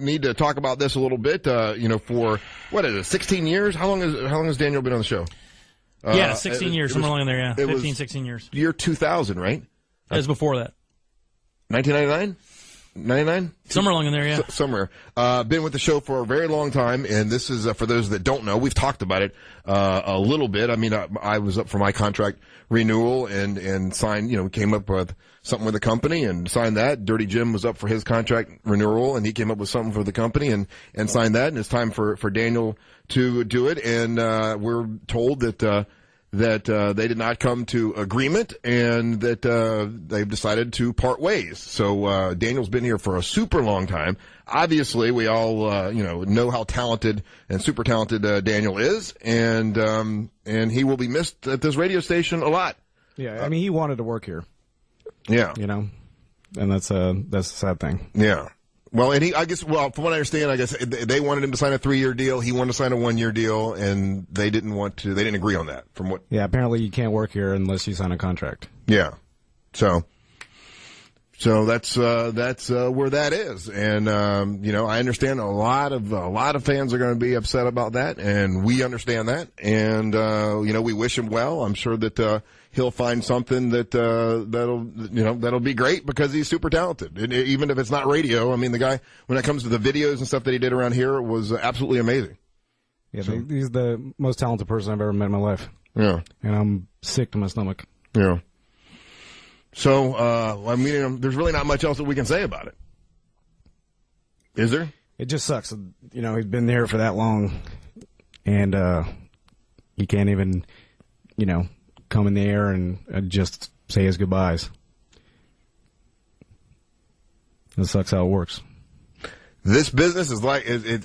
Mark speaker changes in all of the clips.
Speaker 1: need to talk about this a little bit. For what is it, 16 years? How long has Daniel been on the show?
Speaker 2: 16 years, somewhere along in there. Yeah, 15, 16 years.
Speaker 1: Year 2000, right?
Speaker 2: It was before that.
Speaker 1: 1999. 99?
Speaker 2: Somewhere along in there, yeah.
Speaker 1: Somewhere. Been with the show for a very long time, and this is, for those that don't know, we've talked about it a little bit. I mean, I was up for my contract renewal and signed, came up with something with the company and signed that. Dirty Jim was up for his contract renewal, and he came up with something for the company and signed that, and it's time for Daniel to do it. And we're told that they did not come to agreement and that they've decided to part ways. So Daniel's been here for a super long time. Obviously, we all know how talented and super talented Daniel is, and he will be missed at this radio station a lot.
Speaker 3: Yeah, I mean, he wanted to work here.
Speaker 1: Yeah,
Speaker 3: and that's a sad thing.
Speaker 1: Yeah. Well, and from what I understand, I guess they wanted him to sign a 3-year deal. He wanted to sign a 1-year deal, and they didn't agree on that.
Speaker 3: Yeah, apparently you can't work here unless you sign a contract.
Speaker 1: Yeah. So that's where that is. And, I understand a lot of fans are going to be upset about that, and we understand that. And, we wish him well. I'm sure that, he'll find something that'll be great because he's super talented. And even if it's not radio, I mean, the guy, when it comes to the videos and stuff that he did around here, was absolutely amazing.
Speaker 3: Yeah, he's the most talented person I've ever met in my life.
Speaker 1: Yeah.
Speaker 3: And I'm sick to my stomach.
Speaker 1: Yeah. So, there's really not much else that we can say about it. Is there?
Speaker 3: It just sucks. He's been there for that long, and he can't even, come in the air and just say his goodbyes. It sucks how it works.
Speaker 1: This business is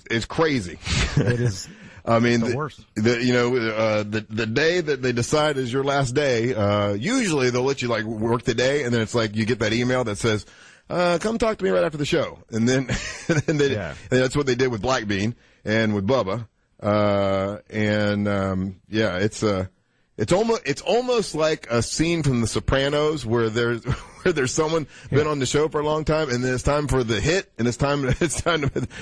Speaker 1: it's crazy.
Speaker 3: It is.
Speaker 1: I mean,
Speaker 3: the worst.
Speaker 1: The day that they decide is your last day, usually they'll let you work the day, and then it's like you get that email that says, come talk to me right after the show. And then, and that's what they did with Black Bean and with Bubba. It's almost like a scene from The Sopranos where there's someone been on the show for a long time, and then it's time for the hit, and it's time to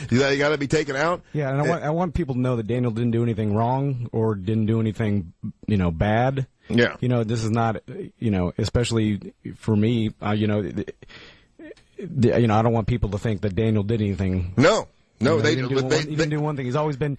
Speaker 1: you got to be taken out.
Speaker 3: Yeah, and I want people to know that Daniel didn't do anything wrong or didn't do anything bad.
Speaker 1: Yeah,
Speaker 3: this is not especially for me. I don't want people to think that Daniel did anything.
Speaker 1: No,
Speaker 3: he didn't do one thing. He's always been.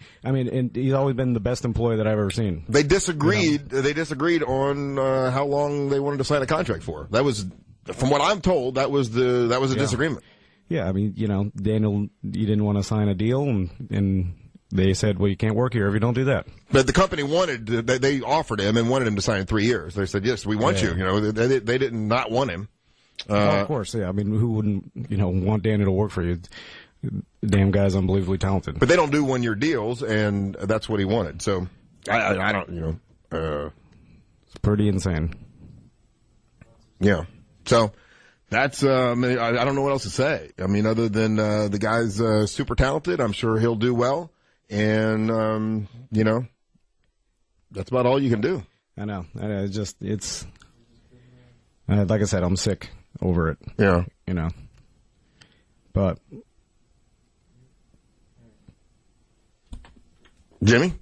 Speaker 3: He's always been the best employee that I've ever seen.
Speaker 1: They disagreed. They disagreed on how long they wanted to sign a contract for. That was, from what I'm told, that was a disagreement.
Speaker 3: Yeah, I mean, Daniel, you didn't want to sign a deal, and they said, well, you can't work here if you don't do that.
Speaker 1: But the company they offered him and wanted him to sign 3 years. They said, yes, we want you. They did not want him.
Speaker 3: Of course, yeah. I mean, who wouldn't, want Daniel to work for you? The damn guy's unbelievably talented.
Speaker 1: But they don't do 1-year deals, and that's what he wanted. So, I don't,
Speaker 3: it's pretty insane.
Speaker 1: Yeah. So, that's, I don't know what else to say. I mean, other than, the guy's, super talented. I'm sure he'll do well. And, that's about all you can do.
Speaker 3: I know. It's, like I said, I'm sick over it.
Speaker 1: Yeah.
Speaker 3: But.
Speaker 1: Jimmy?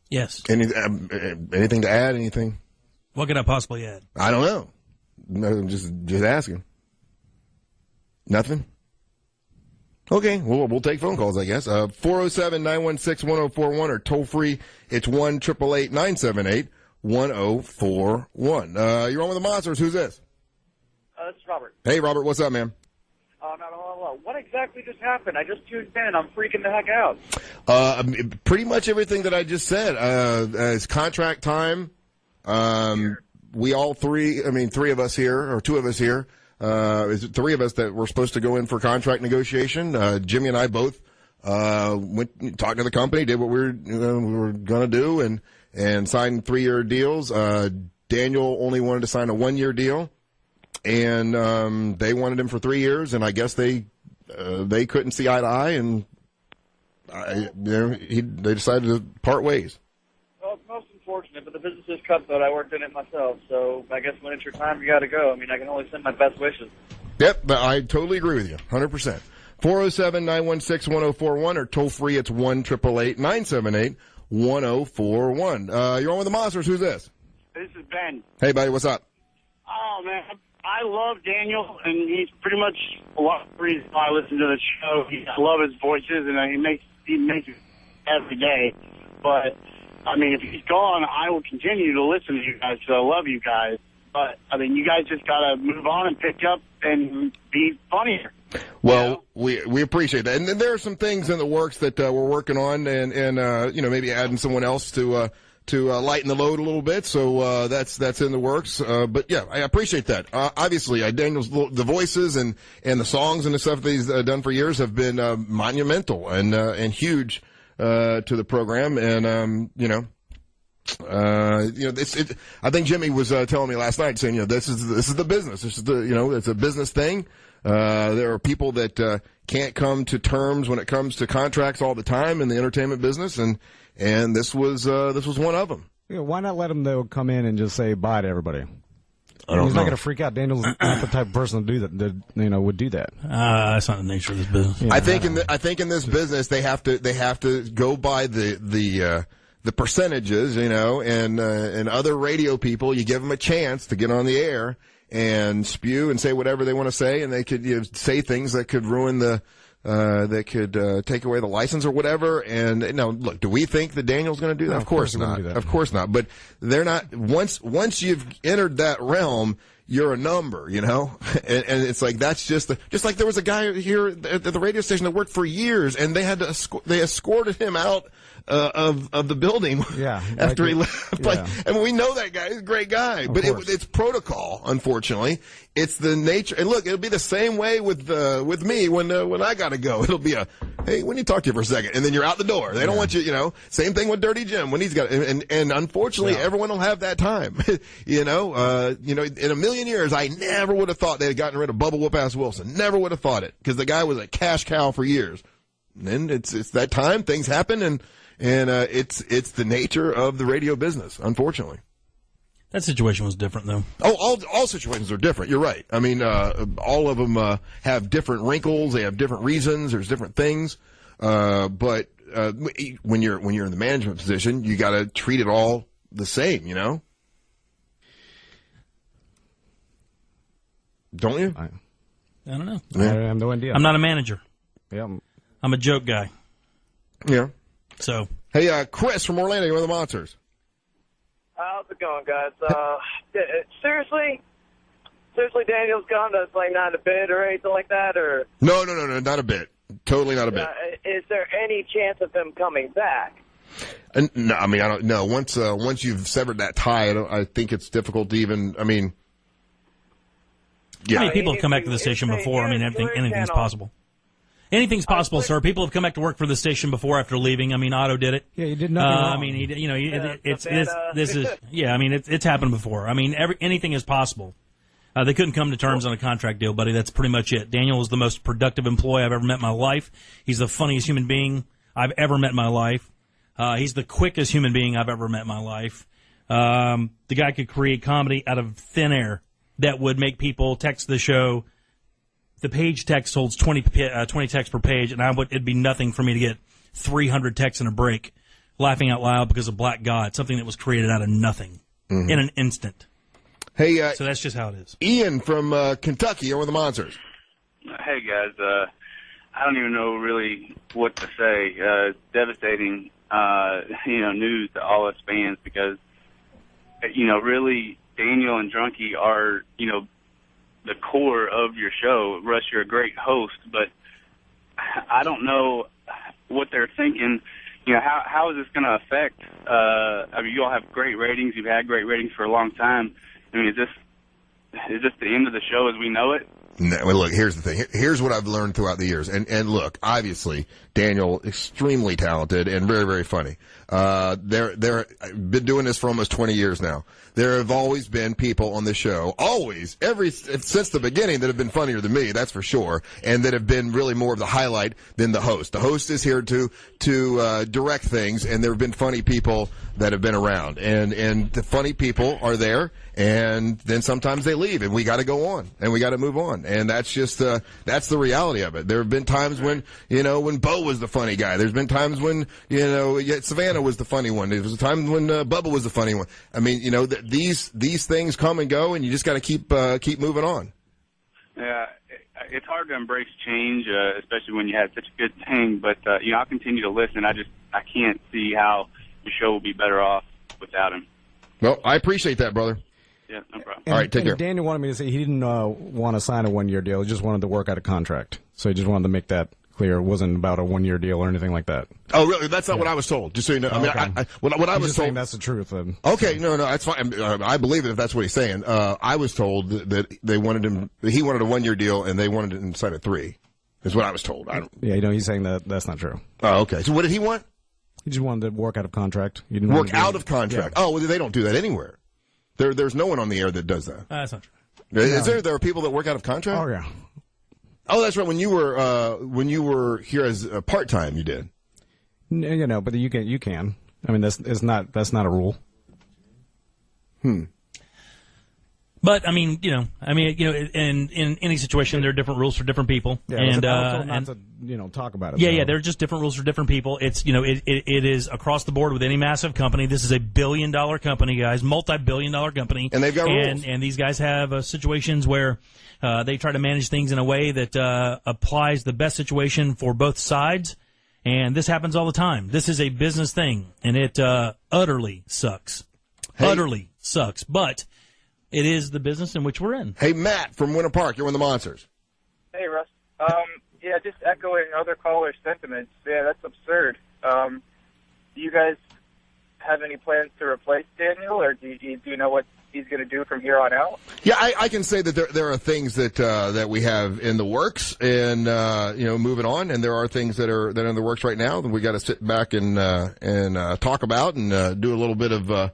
Speaker 2: Yes.
Speaker 1: Anything to add? Anything?
Speaker 2: What could I possibly add?
Speaker 1: I don't know. No, just asking. Nothing? Okay, we'll take phone calls, I guess. 407-916-1041 or toll free. It's 1-888-978-1041. You're on with the Monsters. Who's this?
Speaker 4: This is Robert.
Speaker 1: Hey, Robert. What's up, man?
Speaker 4: What exactly just happened? I just tuned in. I'm freaking the heck out.
Speaker 1: Pretty much everything that I just said. It's contract time. We all three of us here, or two of us here, is it three of us that were supposed to go in for contract negotiation. Jimmy and I both went talked to the company, did what we were going to do, and signed 3-year deals. Daniel only wanted to sign a 1-year deal, and they wanted him for 3 years, and I guess they couldn't see eye to eye, and they decided to part ways.
Speaker 4: Well, it's most unfortunate, but the business is cutthroat. I worked in it myself, so I guess when it's your time, you got to go. I mean, I can only send my best wishes.
Speaker 1: Yep, I totally agree with you, 100%. 407-916-1041 or toll free, it's 1-888-978-1041. You're on with the Monsters. Who's this?
Speaker 5: This is Ben.
Speaker 1: Hey, buddy, what's up?
Speaker 5: Oh, man, I love Daniel, and he's pretty much a lot of the reason why I listen to the show. I love his voices, and he makes it every day. But, I mean, if he's gone, I will continue to listen to you guys because I love you guys. But, I mean, you guys just got to move on and pick up and be funnier.
Speaker 1: Well, we appreciate that. And then there are some things in the works that we're working on and you know, maybe adding someone else to lighten the load a little bit. So that's in the works. But, yeah, I appreciate that. Obviously, Daniel's the voices and the songs and the stuff that he's done for years have been monumental and huge to the program. And, you know, I think Jimmy was telling me last night, saying, you know, this is the business. This is it's a business thing. There are people that can't come to terms when it comes to contracts all the time in the entertainment business, and this was one of them.
Speaker 3: Yeah, why not let him though come in and just say bye to everybody?
Speaker 1: He's
Speaker 3: not going to freak out. Daniel's not the type of person to do that. Would do that.
Speaker 2: That's not the nature of this business.
Speaker 3: Yeah,
Speaker 1: I think in this business they have to go by the percentages, you know, and other radio people, you give them a chance to get on the air and spew and say whatever they want to say, and they could say things that could ruin that could take away the license or whatever. And look, do we think that Daniel's going to do that?
Speaker 3: No,
Speaker 1: of course not. Of course not. But they're not. Once you've entered that realm, you're a number, you know, and it's like that's just like there was a guy here at the radio station that worked for years, and they had to they escorted him out of the building after he left.
Speaker 3: Yeah.
Speaker 1: Like, and we know that guy; he's a great guy, but it's protocol. Unfortunately, it's the nature. And look, it'll be the same way with me when I gotta go. It'll be hey, when you talk to you for a second, and then you're out the door. They don't want you, you know. Same thing with Dirty Jim when he's got, and unfortunately, everyone will have that time. In a million years, I never would have thought they had gotten rid of Bubba Whoop-Ass Wilson. Never would have thought it, because the guy was a cash cow for years. And then it's that time, things happen, and it's the nature of the radio business, unfortunately.
Speaker 2: That situation was different, though.
Speaker 1: Oh, all situations are different. You're right. I mean, all of them have different wrinkles. They have different reasons. There's different things. But when you're in the management position, you got to treat it all the same. You know, don't you?
Speaker 2: I don't know.
Speaker 3: I have no idea.
Speaker 2: I'm not a manager.
Speaker 3: Yeah.
Speaker 2: I'm a joke guy.
Speaker 1: Yeah.
Speaker 2: So.
Speaker 1: Hey, Chris from Orlando, you're one of the Monsters.
Speaker 6: How's it going, guys? Seriously, Daniel's gone? That's like not a bit or anything like that, or?
Speaker 1: No, not a bit. Totally not a bit.
Speaker 6: Is there any chance of him coming back?
Speaker 1: No, I mean, I don't know. Once you've severed that tie, I think it's difficult to even. I mean, yeah.
Speaker 2: How many people have come back to the station before? I mean, anything's possible. Anything's possible, sir. People have come back to work for the station before after leaving. I mean, Otto did it.
Speaker 3: Yeah, he did nothing wrong.
Speaker 2: I mean, it's happened before. I mean, anything is possible. They couldn't come to terms on a contract deal, buddy. That's pretty much it. Daniel is the most productive employee I've ever met in my life. He's the funniest human being I've ever met in my life. He's the quickest human being I've ever met in my life. The guy could create comedy out of thin air that would make people text the show. The page text holds 20 texts per page, and it'd be nothing for me to get 300 texts in a break, laughing out loud because of Black God, something that was created out of nothing in an instant.
Speaker 1: Hey,
Speaker 2: so that's just how it is.
Speaker 1: Ian from Kentucky, you're with the Monsters.
Speaker 7: Hey guys, I don't even know really what to say. Devastating, news to all us fans because, really Daniel and Drunky are, the core of your show. Russ, you're a great host, but I don't know what they're thinking. How is this going to affect? You all have great ratings. You've had great ratings for a long time. I mean, is this the end of the show as we know it?
Speaker 1: No, well, look, here's the thing. Here's what I've learned throughout the years. And look, obviously, Daniel, extremely talented and very, very funny. I've been doing this for almost 20 years now. There have always been people on the show, since the beginning, that have been funnier than me, that's for sure, and that have been really more of the highlight than the host. The host is here to direct things, and there have been funny people that have been around. And the funny people are there, and then sometimes they leave, and we got to go on, and we got to move on, and that's just that's the reality of it. There have been times when when Bo was the funny guy. There's been times when Savannah was the funny one. There was a time when Bubba was the funny one. I mean, these things come and go, and you just got to keep moving on.
Speaker 7: Yeah, it's hard to embrace change, especially when you have such a good thing. But I'll continue to listen. I can't see how the show will be better off without him.
Speaker 1: Well, I appreciate that, brother.
Speaker 7: Yeah, no problem.
Speaker 1: All right, take care.
Speaker 3: Daniel wanted me to say he didn't want to sign a 1-year deal. He just wanted to work out a contract. So he just wanted to make that clear. It wasn't about a 1-year deal or anything like that.
Speaker 1: Oh, really? That's not what I was told. Just so you know. I mean,
Speaker 3: Okay.
Speaker 1: what I
Speaker 3: He's
Speaker 1: was
Speaker 3: just
Speaker 1: told.
Speaker 3: saying that's the truth. Then.
Speaker 1: Okay, no, that's fine. I believe it if that's what he's saying. I was told that they wanted him. He wanted a 1-year deal, and they wanted him to sign a 3. Is what I was told.
Speaker 3: Yeah, he's saying that's not true.
Speaker 1: Oh, okay. So what did he want?
Speaker 3: He just wanted to work out of contract. He didn't want
Speaker 1: Work
Speaker 3: to do-
Speaker 1: out of contract.
Speaker 3: Yeah.
Speaker 1: Oh, well, they don't do that anywhere. There's no one on the air that does that.
Speaker 2: That's not true.
Speaker 1: Is there? There are people that work out of contract.
Speaker 3: Oh yeah.
Speaker 1: Oh, that's right. When you were here as part time, you did.
Speaker 3: But you can. I mean, that's not a rule.
Speaker 2: But I mean, in any situation, there are different rules for different people.
Speaker 3: Yeah,
Speaker 2: and
Speaker 3: I was not to talk about it.
Speaker 2: Yeah,
Speaker 3: though.
Speaker 2: yeah, there are just different rules for different people. It's it is across the board with any massive company. This is a billion-dollar company, guys, multi-billion-dollar company,
Speaker 1: And they've got rules.
Speaker 2: And these guys have situations where they try to manage things in a way that applies the best situation for both sides. And this happens all the time. This is a business thing, and it utterly sucks. Utterly sucks, but it is the business in which we're in.
Speaker 1: Hey, Matt from Winter Park, you're in the Monsters.
Speaker 6: Hey, Russ. Yeah, just echoing other callers' sentiments. Yeah, that's absurd. Do you guys have any plans to replace Daniel, or do you know what he's going to do from here on out?
Speaker 1: Yeah, I can say that there are things that we have in the works, and moving on, and there are things that are in the works right now that we got to sit back and talk about and do a little bit of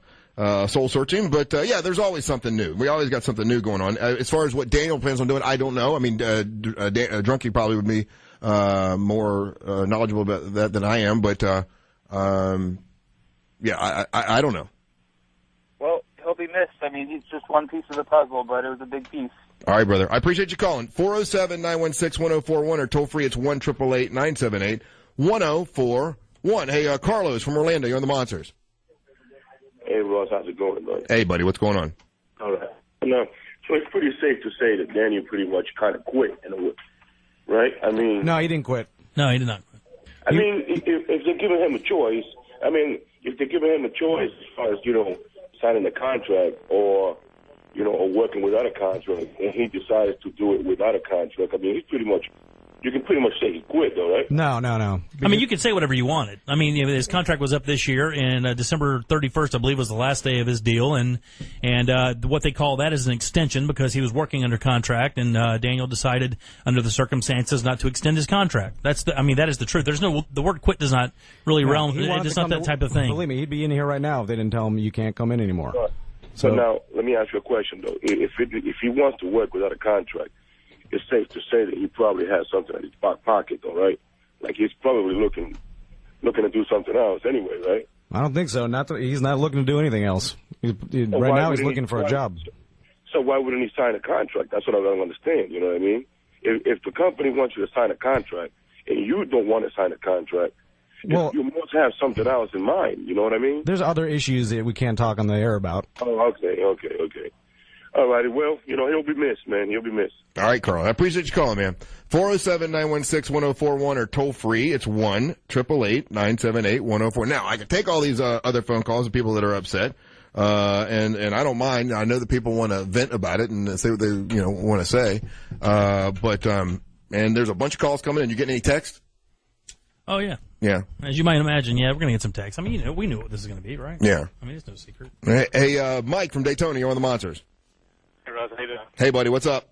Speaker 1: soul searching. But yeah, there's always something new. We always got something new going on. As far as what Daniel plans on doing, I don't know. I mean, Drunky probably would be more knowledgeable about that than I am. But yeah, I don't know.
Speaker 6: Well, he'll be missed. I mean, he's just one piece of the puzzle, but it was a big piece.
Speaker 1: All right, brother. I appreciate you calling. 407-916-1041 or toll free. It's 1-888-978-1041. Hey, Carlos from Orlando. You're on the Monsters.
Speaker 8: Hey, Ross, how's it going, buddy?
Speaker 1: Hey, buddy. What's going on?
Speaker 8: All right. No, so it's pretty safe to say that Daniel pretty much kind of quit in a way, right? I mean,
Speaker 3: No, he didn't quit.
Speaker 2: No, he did not quit.
Speaker 8: I mean, if they're giving him a choice, if they're giving him a choice as far as signing a contract or working without a contract, and he decides to do it without a contract, I mean, you can pretty much say he quit, though, right?
Speaker 3: No.
Speaker 2: I mean, you could say whatever you wanted. I mean, his contract was up this year, and December 31st, I believe, was the last day of his deal, and what they call that is an extension because he was working under contract, and Daniel decided under the circumstances not to extend his contract. That is the truth. The word quit does not really realm. It's not that type of thing.
Speaker 3: Believe me, he'd be in here right now if they didn't tell him you can't come in anymore.
Speaker 8: Right. So now, let me ask you a question, though. If he wants to work without a contract, it's safe to say that he probably has something in his back pocket, though, right? Like he's probably looking to do something else anyway, right?
Speaker 3: I don't think so. He's not looking to do anything else. Right now, he's looking for a job.
Speaker 8: So why wouldn't he sign a contract? That's what I don't understand. You know what I mean? If the company wants you to sign a contract and you don't want to sign a contract,
Speaker 3: well,
Speaker 8: you must have something else in mind. You know what I mean?
Speaker 3: There's other issues that we can't talk on the air about.
Speaker 8: Oh, okay. All righty. Well, he'll be missed, man. He'll be missed.
Speaker 1: All right, Carl. I appreciate you calling, man. 407-916-1041 or toll free. It's 1-888-978-1041. Now, I can take all these other phone calls of people that are upset, and I don't mind. I know that people want to vent about it and say what they want to say, but and there's a bunch of calls coming in. You getting any text?
Speaker 2: Oh yeah.
Speaker 1: Yeah.
Speaker 2: As you might imagine, yeah, we're gonna get some texts. I mean, we knew what this is gonna be, right?
Speaker 1: Yeah.
Speaker 2: I mean, it's no secret.
Speaker 1: Hey, Mike from Daytona. You're on the Monsters.
Speaker 9: Hey, Russ, how you doing?
Speaker 1: Hey, buddy. What's up?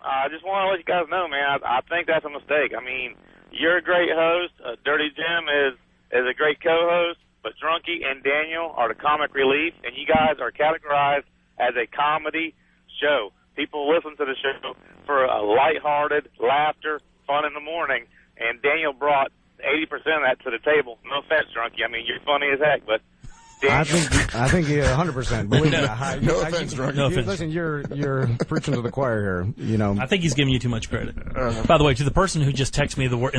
Speaker 9: I just want to let you guys know, man, I think that's a mistake. I mean, you're a great host. Dirty Jim is a great co-host, but Drunky and Daniel are the comic relief, and you guys are categorized as a comedy show. People listen to the show for a lighthearted laughter, fun in the morning, and Daniel brought 80% of that to the table. No offense, Drunky. I mean, you're funny as heck, but Daniel?
Speaker 3: I think 100%. Believe me,
Speaker 1: No offense, Drunk.
Speaker 2: No offense.
Speaker 3: Listen, you're preaching to the choir here. You know,
Speaker 2: I think he's giving you too much credit. By the way, to the person who just texted me the word.